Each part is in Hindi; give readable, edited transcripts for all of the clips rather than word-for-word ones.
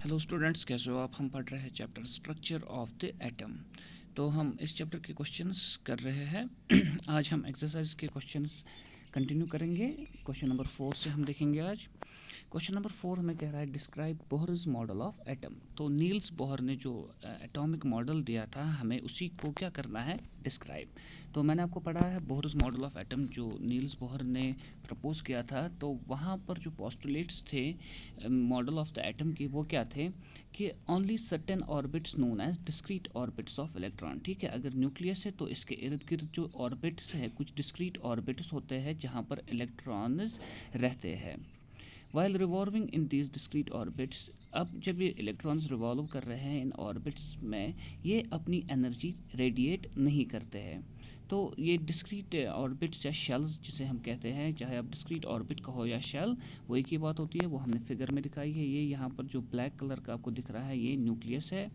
हेलो स्टूडेंट्स, कैसे हो आप। हम पढ़ रहे हैं chapter structure of the atom. तो हम इस चैप्टर के क्वेश्चंस कर रहे हैं। आज हम एक्सरसाइज के क्वेश्चंस कंटिन्यू करेंगे। क्वेश्चन नंबर 4 से हम देखेंगे आज। क्वेश्चन नंबर 4 हमें कह रहा है डिस्क्राइब बोहर's मॉडल ऑफ एटम। तो नील्स बोहर ने जो एटॉमिक मॉडल दिया था हमें उसी को क्या करना है, डिस्क्राइब। तो मैंने आपको पढ़ा है बोहर's मॉडल ऑफ एटम जो नील्स बोहर ने प्रपोज किया था। तो वहाँ पर जो पोस्टुलेट्स थे मॉडल ऑफ द एटम की, वो क्या थे कि only certain orbits known as discrete orbits of electron. ठीक है, अगर न्यूक्लियस है तो इसके इर्द गिर्द जो ऑर्बिट्स है कुछ डिस्क्रीट ऑर्बिट्स होते हैं जहाँ पर इलेक्ट्रॉन्स रहते हैं। While revolving in these discrete orbits, अब जब ये इलेक्ट्रॉन्स रिवॉल्व कर रहे हैं इन ऑर्बिट्स में, ये अपनी एनर्जी रेडिएट नहीं करते हैं। तो ये डिस्क्रीट ऑर्बिट्स या शेल्स जिसे हम कहते हैं, चाहे आप डिस्क्रीट ऑर्बिट कहो या शेल, वो एक ही बात होती है। वो हमने फिगर में दिखाई है। ये यहाँ पर जो ब्लैक कलर का आपको दिख रहा है ये न्यूक्लियस है,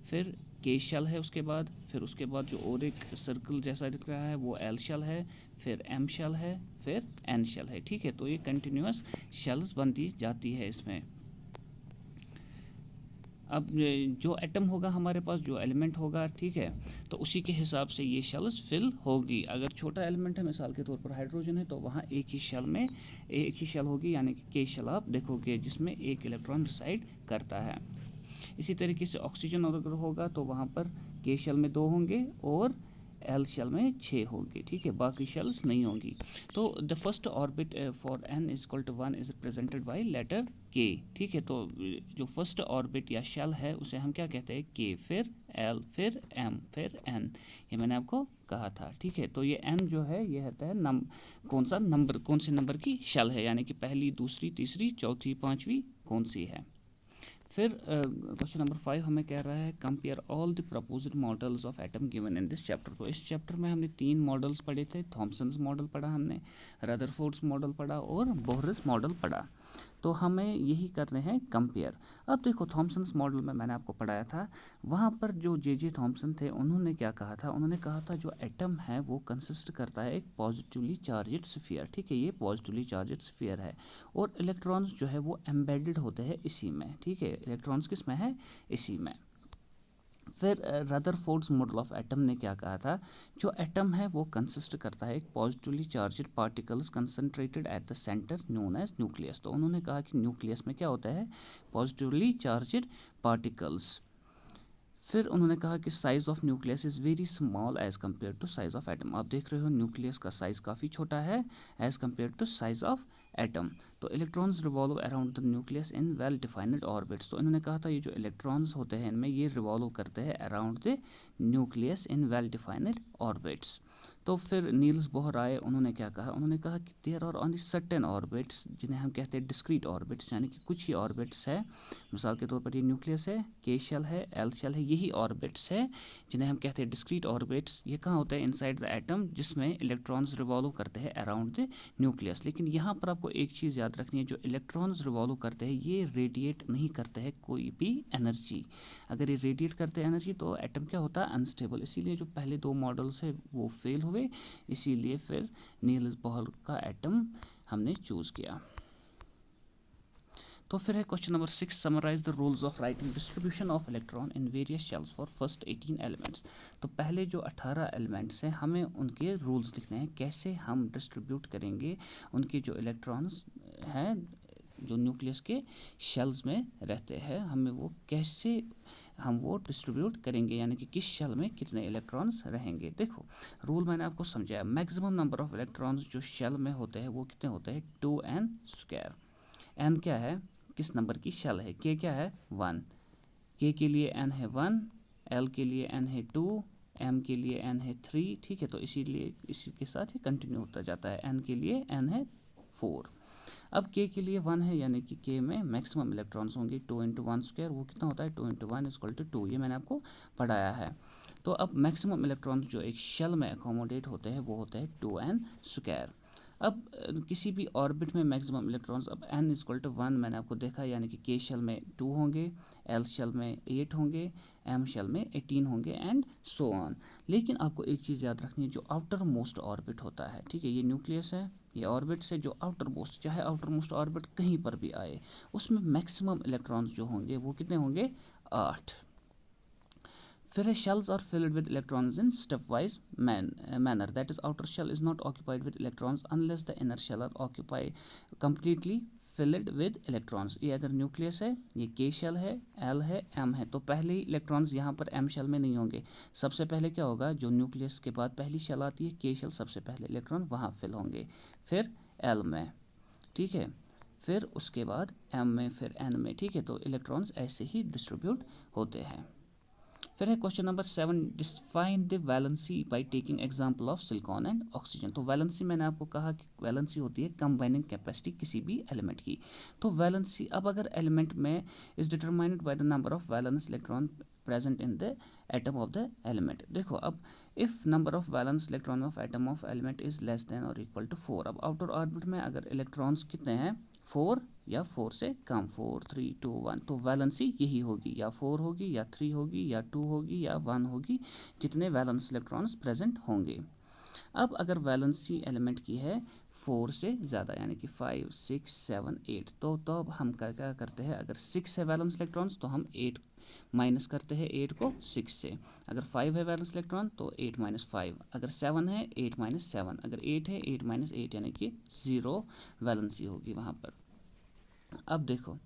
फिर के शेल है फिर उसके बाद जो और एक सर्कल जैसा दिख रहा है वो एल शेल है, फिर एम शेल है, फिर एन शेल है। ठीक है, तो ये कंटिन्यूस शेल्स बनती जाती है इसमें। अब जो एटम होगा हमारे पास, जो एलिमेंट होगा, ठीक है, तो उसी के हिसाब से ये शेल्स फिल होगी। अगर छोटा एलिमेंट है, मिसाल के तौर पर हाइड्रोजन है, तो वहाँ एक ही शेल में एक ही शेल होगी, यानी कि के शेल आप देखोगे जिसमें एक इलेक्ट्रॉन रिसाइड करता है। इसी तरीके से ऑक्सीजन अगर होगा तो वहाँ पर के शेल में 2 होंगे और एल शेल में 6 होंगे। ठीक है, बाकी शेल्स नहीं होंगी। तो the first orbit for n is equal to 1 is represented by letter K. ठीक है, तो जो फर्स्ट ऑर्बिट या शेल है उसे हम क्या कहते हैं, के, फिर एल, फिर एम, फिर एन। ये मैंने आपको कहा था। ठीक है, तो ये एन जो है ये होता है कौन से नंबर की शेल है, यानी कि पहली, दूसरी, तीसरी, चौथी, पांचवी कौन सी है। फिर क्वेश्चन नंबर 5 हमें कह रहा है compare all the proposed models of atom given in this chapter. तो इस चैप्टर में हमने 3 मॉडल्स पढ़े थे। थॉमसन्स मॉडल पढ़ा हमने, रदरफोर्ड्स मॉडल पढ़ा और बोहर's मॉडल पढ़ा। तो हमें यही करने हैं कंपेयर। अब देखो, थॉमसन्स मॉडल में मैंने आपको पढ़ाया था, वहाँ पर जो जे थॉमसन थे उन्होंने क्या कहा था, उन्होंने कहा था जो एटम है वो कंसिस्ट करता है एक पॉजिटिवली चार्जड स्फीयर। ठीक है, ये पॉजिटिवली चार्जड स्फीयर है और इलेक्ट्रॉन्स जो है वो एम्बेडेड होते हैं इसी में। ठीक है, इलेक्ट्रॉन्स किस में है, इसी में। फिर रदरफोर्ड्स मॉडल ऑफ एटम ने क्या कहा था, जो एटम है वो कंसिस्ट करता है एक positively charged particles concentrated at the centre known as nucleus. तो उन्होंने कहा कि न्यूक्लियस में क्या होता है, पॉजिटिवली चार्जड पार्टिकल्स। फिर उन्होंने कहा कि size of nucleus is very small as compare to size of atom. आप देख रहे हो न्यूक्लियस का साइज़ काफ़ी छोटा है as compare to size of atom. तो electrons revolve around the nucleus in well defined orbits. तो इन्होंने कहा था ये जो इलेक्ट्रॉन्स होते हैं इनमें ये रिवॉल्व करते हैं around the nucleus in well defined orbits. तो फिर नील्स बोहर आए, उन्होंने क्या कहा, उन्होंने कहा कि there are only certain orbits जिन्हें हम कहते हैं डिस्क्रीट ऑर्बिट्स, यानी कि कुछ ही ऑर्बिट्स है। मिसाल के तौर पर ये न्यूक्लियस है, के शेल है, एल शेल है, यही ऑर्बिट्स है जिन्हें हम कहते हैं डिस्क्रीट ऑर्बिट्स। ये कहाँ होते हैं, इनसाइड द एटम, जिसमें इलेक्ट्रॉन्स रिवॉल्व करते हैं अराउंड द न्यूक्लियस। लेकिन यहाँ पर आपको एक चीज़ याद रखनी है, जो इलेक्ट्रॉन्स रिवॉल्व करते हैं ये रेडिएट नहीं करते हैं कोई भी एनर्जी। अगर ये रेडिएट करते हैं एनर्जी तो एटम क्या होता है, अनस्टेबल। इसीलिए जो पहले 2 मॉडल्स है वो फेल हुए, इसीलिए फिर नील्स बोहर का एटम हमने चूज़ किया। तो फिर है question number 6, summarise the rules of writing distribution of electron in various shells for first 18 elements. तो पहले जो 18 एलिमेंट्स हैं हमें उनके रूल्स लिखने हैं, कैसे हम डिस्ट्रीब्यूट करेंगे उनके जो इलेक्ट्रॉन्स हैं जो न्यूक्लियस के शेल्स में रहते हैं, हमें वो कैसे हम वो डिस्ट्रीब्यूट करेंगे, यानी कि किस शेल में कितने इलेक्ट्रॉन्स रहेंगे। देखो रूल मैंने आपको समझाया, मैक्सिमम नंबर ऑफ इलेक्ट्रॉन्स जो शेल में होते हैं वो कितने होते हैं, 2n²। n क्या है, किस नंबर की शेल है, k क्या है, 1, k के लिए n है 1, l के लिए n है 2, m के लिए n है 3। ठीक है, तो इसीलिए इसी के साथ ही कंटिन्यू होता जाता है। n के लिए n है 4। अब k के लिए 1 है, यानी कि k में मैक्सिमम इलेक्ट्रॉन्स होंगे 2 × 1², वो कितना होता है 2 × 1 = 2। ये मैंने आपको पढ़ाया है। तो अब मैक्सिमम इलेक्ट्रॉन्स जो एक शेल में अकोमोडेट होते हैं वो होते हैं 2n²। अब किसी भी ऑर्बिट में मैक्सिमम इलेक्ट्रॉन्स, अब n इक्वल टू 1 मैंने आपको देखा, यानी कि k शेल में 2 होंगे, l शेल में 8 होंगे, m शेल में 18 होंगे एंड सो ऑन। लेकिन आपको एक चीज़ याद रखनी है, जो आउटर मोस्ट ऑर्बिट होता है, ठीक है, ये न्यूक्लियस है, ये ऑर्बिट से जो आउटर मोस्ट, चाहे आउटर मोस्ट ऑर्बिट कहीं पर भी आए, उसमें मैक्सिमम इलेक्ट्रॉन्स जो होंगे वो कितने होंगे, 8। फिर है shells are filled with electrons in stepwise manner, that is outer shell is not occupied with electrons unless the inner shell are occupied completely filled with electrons। ये अगर न्यूक्लियस है, ये k शेल है, l है, m है, तो पहले ही इलेक्ट्रॉन्स यहाँ पर m शेल में नहीं होंगे। सबसे पहले क्या होगा, जो न्यूक्लियस के बाद पहली शेल आती है k शेल, सबसे पहले इलेक्ट्रॉन वहाँ फिल होंगे, फिर l में, ठीक है, फिर उसके बाद m में, फिर n में, ठीक है। तो इलेक्ट्रॉन्स ऐसे ही डिस्ट्रीब्यूट होते हैं। फिर है question number 7, define the valency by taking example of silicon and oxygen. तो वैलेंसी मैंने आपको कहा कि वैलेंसी होती है कंबाइनिंग कैपेसिटी किसी भी एलिमेंट की। तो वैलेंसी, अब अगर एलिमेंट में is determined by the number of valence electron present in the atom of the element. देखो, अब if number of valence electron of atom of element is less than और इक्वल टू 4। अब आउटर ऑर्बिट में अगर इलेक्ट्रॉन्स कितने हैं, 4 या 4 से कम, 4 3 2 1, तो वैलेंसी यही होगी, या 4 होगी, या 3 होगी, या 2 होगी, या 1 होगी, जितने वैलेंस इलेक्ट्रॉन्स प्रेजेंट होंगे। अब अगर वैलेंसी एलिमेंट की है 4 से ज़्यादा, यानी कि 5 6 7 8, तो अब हम क्या करते हैं, अगर 6 है वैलेंस इलेक्ट्रॉन्स तो हम 8 माइनस करते हैं 8 को 6 से। अगर 5 है वैलेंस इलेक्ट्रॉन तो 8 माइनस 5, अगर 7 है 8 माइनस 7, अगर 8 है 8 माइनस 8, यानी कि 0 वैलेंसी होगी वहाँ पर। अब देखो,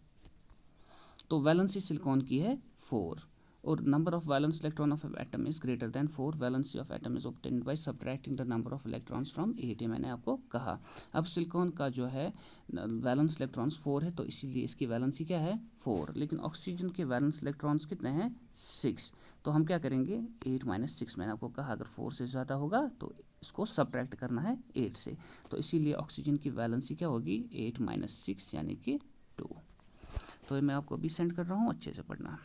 तो वैलेंसी सिलिकॉन की है 4 और number of valence electron of atom is greater than 4, valency of atom is obtained by subtracting the number of electrons from 8, ये मैंने आपको कहा। अब सिलिकॉन का जो है वैलेंस इलेक्ट्रॉन्स 4 है, तो इसीलिए इसकी वैलेंसी क्या है 4, लेकिन ऑक्सीजन के वैलेंस इलेक्ट्रॉन्स कितने हैं 6। तो हम क्या करेंगे, 8 माइनस 6, मैंने आपको कहा अगर 4 से ज़्यादा होगा तो इसको सब्ट्रैक्ट करना है 8 से, तो इसीलिए ऑक्सीजन की वैलेंसी क्या होगी 8 माइनस 6, यानी कि 2। तो मैं आपको अभी सेंड कर रहा हूँ, अच्छे से पढ़ना।